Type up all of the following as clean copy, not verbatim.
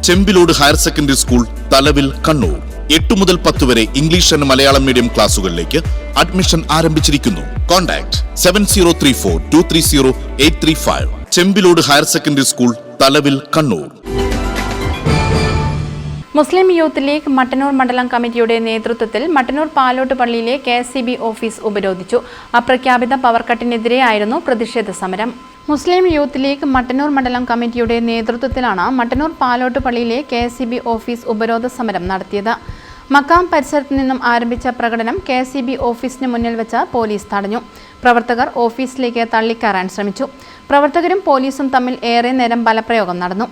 Chembilode higher secondary school, Thalavil, Kannur. 8 മുതൽ 10 വരെ English and Malayalam medium ക്ലാസുകളിലേക്ക് അഡ്മിഷൻ ആരംഭിച്ചിരിക്കുന്നു. Contact 7034230835. Chembilode higher secondary school, Thalavil, Kannur. Muslim Youth League Mattannur മണ്ഡലം കമ്മിറ്റിയുടെ നേതൃത്വത്തിൽ മട്ടന്നൂർ പാലോട്ട് പള്ളിയിലെ KSCB ഓഫീസ് ഉപരോധിച്ചു. അപ്രഖ്യാപിത പവർ കട്ടിനെതിരെയായിരുന്നു പ്രതിഷേധ സമരം. മുസ്ലിം യൂത്ത് ലീഗ് മട്ടന്നൂർ മണ്ഡലം കമ്മിറ്റിയുടെ നേതൃത്വത്തിലാണ് മട്ടന്നൂർ പാലോട്ട് പള്ളിയിലെ KSCB ഓഫീസ് ഉപരോധ സമരം നടത്തിയത്. മക്കാം പരിസരത്ത് നിന്നും ആരംഭിച്ച പ്രകടനം KSCB ഓഫീസിന് മുന്നിൽ വെച്ച് പോലീസ് തടഞ്ഞു. പ്രവർത്തകർ ഓഫീസിലേക്ക് തള്ളിക്കയറാൻ ശ്രമിച്ചു. പ്രവർത്തകരും പോലീസും തമ്മിൽ ഏറെ നേരം ബലപ്രയോഗം നടന്നു.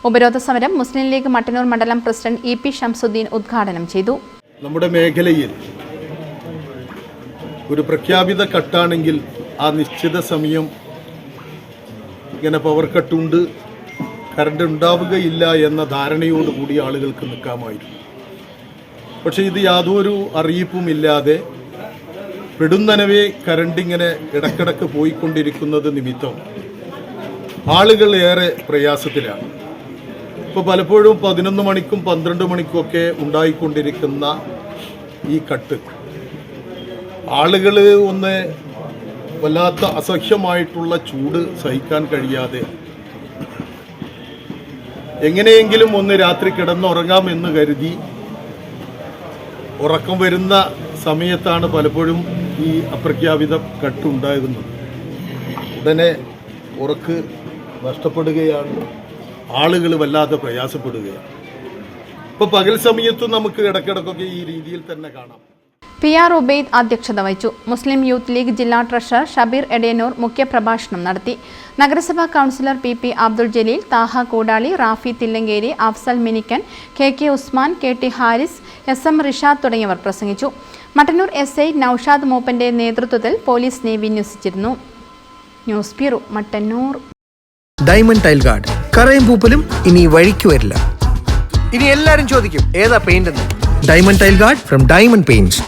ഉപരോധ സമരം മുസ്ലിം ലീഗ് മട്ടന്നൂർ മണ്ഡലം പ്രസിഡന്റ് EP ഷംസുദ്ദീൻ ഉദ്ഘാടനം ചെയ്തു. നമ്മുടെ മേഖലയിൽ ഒരു പ്രഖ്യാപിത കട്ടാണെങ്കിൽ ആ നിശ്ചിത സമയം ഇങ്ങനെ പവർ കട്ടുണ്ട്, കറണ്ട് ഉണ്ടാവുകയില്ല എന്ന ധാരണയോടുകൂടി ആളുകൾക്ക് നിൽക്കാമായിരുന്നു. പക്ഷേ ഇത് യാതൊരു അറിയിപ്പുമില്ലാതെ പെടുന്നനവേ കറണ്ട് ഇങ്ങനെ ഇടക്കിടക്ക് പോയിക്കൊണ്ടിരിക്കുന്നത് നിമിത്തം ആളുകൾ ഏറെ പ്രയാസത്തിലാണ്. ഇപ്പോൾ പലപ്പോഴും 11 മണിക്കും 12 മണിക്കും ഒക്കെ ഉണ്ടായിക്കൊണ്ടിരിക്കുന്ന ഈ കട്ട് ആളുകൾ ഒന്ന് വല്ലാത്ത അസഹ്യമായിട്ടുള്ള ചൂട് സഹിക്കാൻ കഴിയാതെ എങ്ങനെയെങ്കിലും ഒന്ന് രാത്രി കിടന്നുറങ്ങാമെന്ന് കരുതി ഉറക്കം വരുന്ന സമയത്താണ് പലപ്പോഴും ഈ അപ്രഖ്യാപിത കട്ടുണ്ടാകുന്നത്. ഉടനെ ഉറക്ക് നഷ്ടപ്പെടുകയാണ്, ആളുകൾ വല്ലാതെ പ്രയാസപ്പെടുകയാണ്. ഇപ്പോൾ പകൽ സമയത്തും നമുക്ക് ഇടയ്ക്കിടയ്ക്കൊക്കെ ഈ രീതിയിൽ തന്നെ കാണാം. PR ഉബൈദ് അധ്യക്ഷത വഹിച്ചു. മുസ്ലിം യൂത്ത് ലീഗ് ജില്ലാ ട്രഷറർ ഷബീർ എടയന്നൂർ മുഖ്യപ്രഭാഷണം നടത്തി. നഗരസഭാ councillor PP Abdul Jaleel, Thaha Koodali, Rafi Thillankeri, Afsal Minikkan, KK Usman, KT Haris, SM Rishad തുടങ്ങിയവർ പ്രസംഗിച്ചു. മട്ടന്നൂർ SI നൌഷാദ് മൂപ്പന്റെ നേതൃത്വത്തിൽ പോലീസിനെ വിന്യസിച്ചിരുന്നു. News bureau, Mattannur. Diamond tile guard, കറയും പൂപ്പലും ഇനി വഴിക്ക് വരില്ല. ഇനി എല്ലാരും ചോദിക്കും ഏതാ പെയിന്റ് എന്ന്. Diamond tile guard from diamond paints.